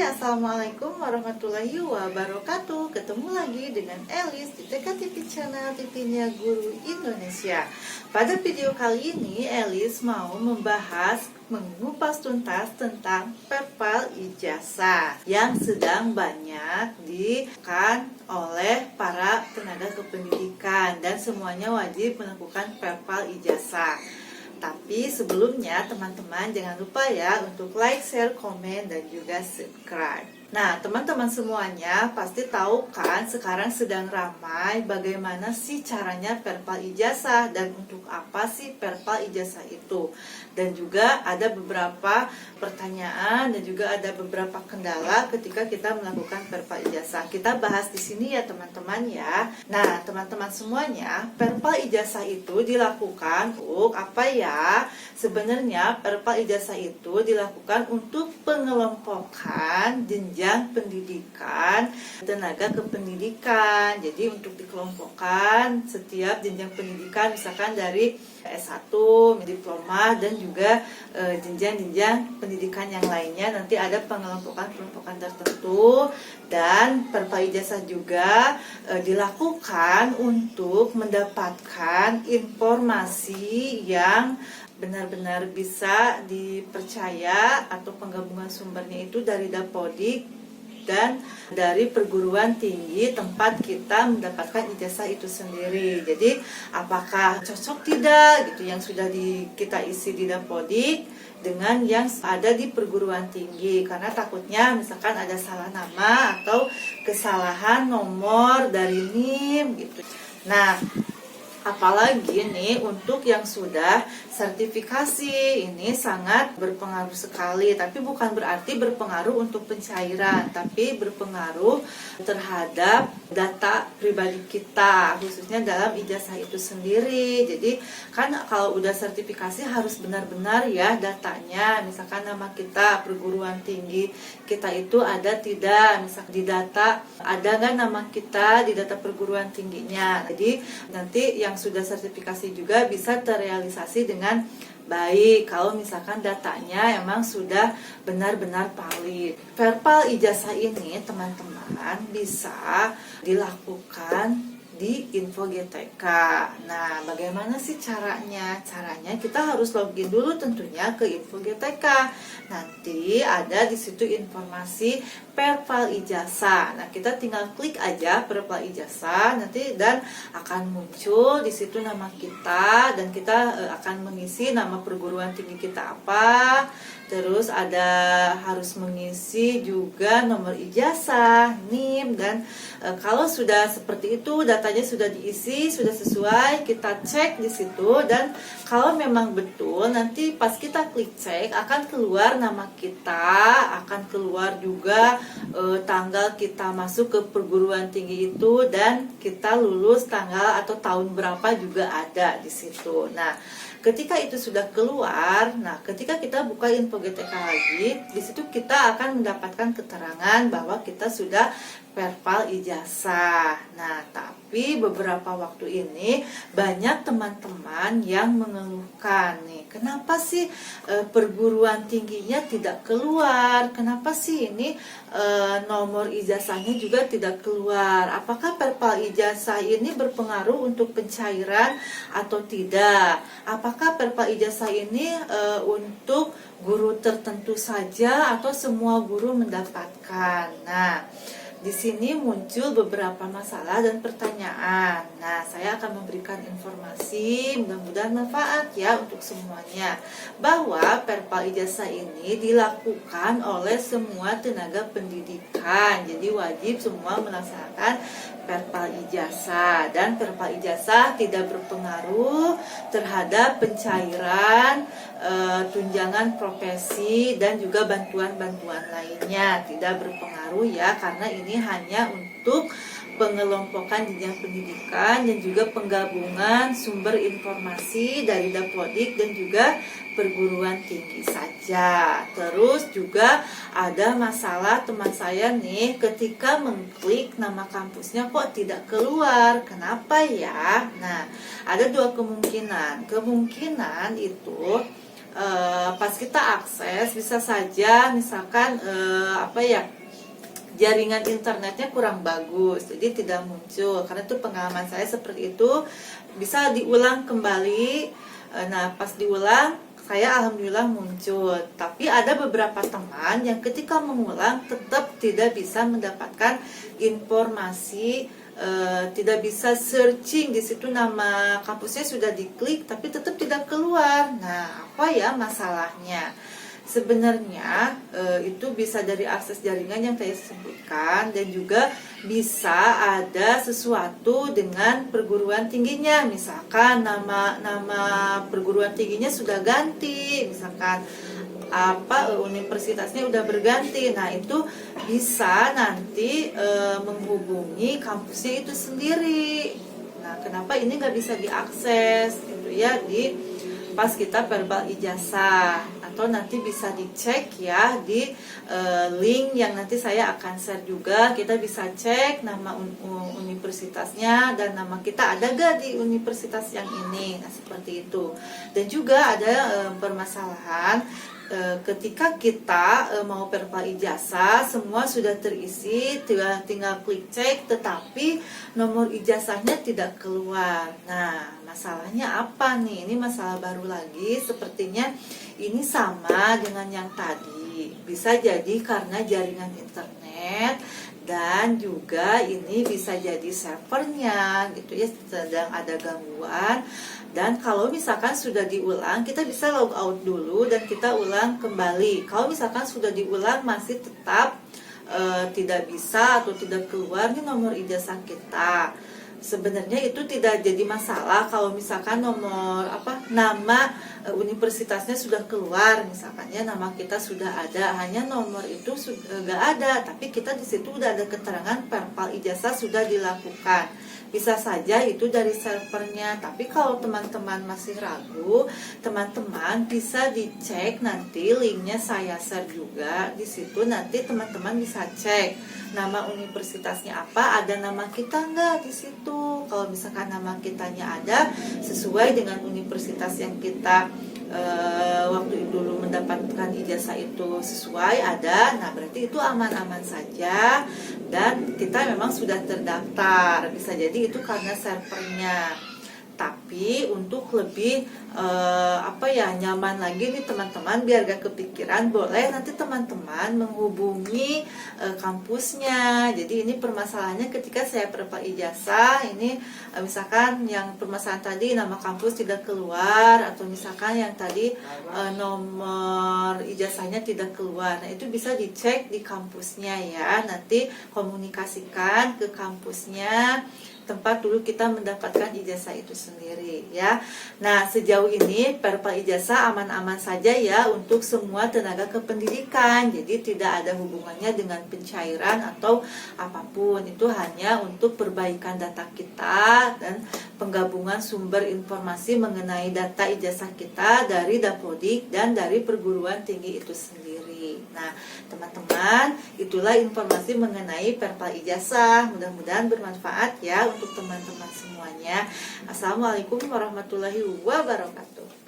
Hai, Assalamualaikum warahmatullahi wabarakatuh. Ketemu lagi dengan Elis di TK TV Channel, TV-nya Guru Indonesia. Pada video kali ini, Elis mau mengupas tuntas tentang perpal ijazah yang sedang banyak dikeluhkan oleh para tenaga kependidikan dan semuanya wajib melakukan perpal ijazah. Tapi sebelumnya teman-teman jangan lupa ya untuk like, share, komen, dan juga subscribe. Nah, teman-teman semuanya pasti tahu kan sekarang sedang ramai bagaimana sih caranya perpal ijazah dan untuk apa sih perpal ijazah itu. Dan juga ada beberapa pertanyaan dan juga ada beberapa kendala ketika kita melakukan perpal ijazah. Kita bahas di sini ya teman-teman ya. Nah, teman-teman semuanya, perpal ijazah itu dilakukan untuk apa ya? Sebenarnya perpal ijazah itu dilakukan untuk pengelompokan jenjang pendidikan tenaga kependidikan. Jadi untuk dikelompokkan setiap jenjang pendidikan misalkan dari S1, diploma dan juga jenjang-jenjang pendidikan yang lainnya, nanti ada pengelompokan tertentu. Dan perpal ijazah juga dilakukan untuk mendapatkan informasi yang benar-benar bisa dipercaya atau penggabungan sumbernya itu dari Dapodik dan dari perguruan tinggi tempat kita mendapatkan ijazah itu sendiri. Jadi apakah cocok tidak gitu yang sudah kita isi di Dapodik dengan yang ada di perguruan tinggi, karena takutnya misalkan ada salah nama atau kesalahan nomor dari NIM gitu. Nah, apalagi nih untuk yang sudah sertifikasi ini sangat berpengaruh sekali, tapi bukan berarti berpengaruh untuk pencairan, tapi berpengaruh terhadap data pribadi kita, khususnya dalam ijazah itu sendiri. Jadi kan kalau udah sertifikasi harus benar-benar ya datanya, misalkan nama kita, perguruan tinggi kita itu ada tidak, misalkan di data ada nggak nama kita di data perguruan tingginya. Jadi nanti yang sudah sertifikasi juga bisa terrealisasi dengan baik kalau misalkan datanya emang sudah benar-benar valid. Perpal ijazah ini teman-teman bisa dilakukan di Info GTK. Nah, bagaimana sih caranya? Caranya kita harus login dulu tentunya ke Info GTK. Nanti ada di situ informasi perpal ijazah. Nah, kita tinggal klik aja perpal ijazah nanti dan akan muncul di situ nama kita dan kita akan mengisi nama perguruan tinggi kita apa. Terus ada harus mengisi juga nomor ijazah, NIM, dan kalau sudah seperti itu datanya sudah diisi, sudah sesuai, kita cek di situ. Dan kalau memang betul nanti pas kita klik cek akan keluar nama kita, akan keluar juga tanggal kita masuk ke perguruan tinggi itu dan kita lulus tanggal atau tahun berapa juga ada di situ. Nah, ketika itu sudah keluar, nah ketika kita buka Info GTK lagi, di situ kita akan mendapatkan keterangan bahwa kita sudah perpal ijazah. Nah, tapi beberapa waktu ini banyak teman-teman yang mengeluhkan nih, kenapa sih perguruan tingginya tidak keluar? Kenapa sih ini nomor ijazahnya juga tidak keluar? Apakah perpal ijazah ini berpengaruh untuk pencairan atau tidak? Apakah perpal ijazah ini untuk guru tertentu saja atau semua guru mendapatkan? Nah, di sini muncul beberapa masalah dan pertanyaan. Nah, saya akan memberikan informasi, mudah-mudahan manfaat ya untuk semuanya. Bahwa perpal ijazah ini dilakukan oleh semua tenaga pendidikan. Jadi wajib semua melaksanakan perpal ijazah, dan perpal ijazah tidak berpengaruh terhadap pencairan tunjangan profesi dan juga bantuan-bantuan lainnya. Tidak berpengaruh ya, karena ini hanya untuk pengelompokan jenjang pendidikan dan juga penggabungan sumber informasi dari Dapodik dan juga perguruan tinggi saja. Terus juga ada masalah teman saya nih, ketika mengklik nama kampusnya kok tidak keluar. Kenapa ya? Nah, ada dua kemungkinan. Kemungkinan itu pas kita akses bisa saja misalkan jaringan internetnya kurang bagus, jadi tidak muncul. Karena itu pengalaman saya seperti itu, bisa diulang kembali. Nah, pas diulang, saya alhamdulillah muncul. Tapi ada beberapa teman yang ketika mengulang tetap tidak bisa mendapatkan informasi, tidak bisa searching di situ, nama kampusnya sudah diklik tapi tetap tidak keluar. Nah, apa ya masalahnya? Sebenarnya itu bisa dari akses jaringan yang saya sebutkan, dan juga bisa ada sesuatu dengan perguruan tingginya. Misalkan nama perguruan tingginya sudah ganti, misalkan universitasnya udah berganti. Nah, itu bisa nanti menghubungi kampusnya itu sendiri. Nah, kenapa ini nggak bisa diakses gitu ya di pas kita verbal ijazah, atau nanti bisa dicek ya di link yang nanti saya akan share juga. Kita bisa cek nama universitasnya dan nama kita ada gak di universitas yang ini. Nah, seperti itu. Dan juga ada permasalahan ketika kita mau verbal ijazah, semua sudah terisi, tinggal klik cek, tetapi nomor ijazahnya tidak keluar. Nah, masalahnya apa nih? Ini masalah baru lagi, sepertinya ini sama dengan yang tadi. Bisa jadi karena jaringan internet, dan juga ini bisa jadi servernya gitu ya, sedang ada gangguan. Dan kalau misalkan sudah diulang, kita bisa log out dulu dan kita ulang kembali. Kalau misalkan sudah diulang masih tetap tidak bisa atau tidak keluar nih nomor ijazah kita, sebenarnya itu tidak jadi masalah. Kalau misalkan nama universitasnya sudah keluar, misalkan ya nama kita sudah ada, hanya nomor itu nggak ada, tapi kita di situ udah ada keterangan verbal ijazah sudah dilakukan. Bisa saja itu dari servernya. Tapi kalau teman-teman masih ragu, teman-teman bisa dicek, nanti linknya saya share juga di situ. Nanti teman-teman bisa cek nama universitasnya apa, ada nama kita nggak di situ. Kalau misalkan nama kitanya ada, sesuai dengan universitas yang kita waktu dulu mendapatkan ijazah itu sesuai ada, nah berarti itu aman-aman saja dan kita memang sudah terdaftar. Bisa jadi itu karena servernya. Tapi untuk lebih nyaman lagi nih teman-teman, biar gak kepikiran, boleh nanti teman-teman menghubungi kampusnya. Jadi ini permasalahannya ketika saya verbal ijazah, ini misalkan yang permasalahan tadi nama kampus tidak keluar, atau misalkan yang tadi nomor ijazahnya tidak keluar. Nah, itu bisa dicek di kampusnya ya. Nanti komunikasikan ke kampusnya tempat dulu kita mendapatkan ijazah itu sendiri ya. Nah, sejauh ini verbal ijazah aman-aman saja ya untuk semua tenaga kependidikan. Jadi tidak ada hubungannya dengan pencairan atau apapun. Itu hanya untuk perbaikan data kita dan penggabungan sumber informasi mengenai data ijazah kita dari Dapodik dan dari perguruan tinggi itu sendiri. Nah, teman-teman, itulah informasi mengenai verbal ijazah. Mudah-mudahan bermanfaat ya untuk teman-teman semuanya. Assalamualaikum warahmatullahi wabarakatuh.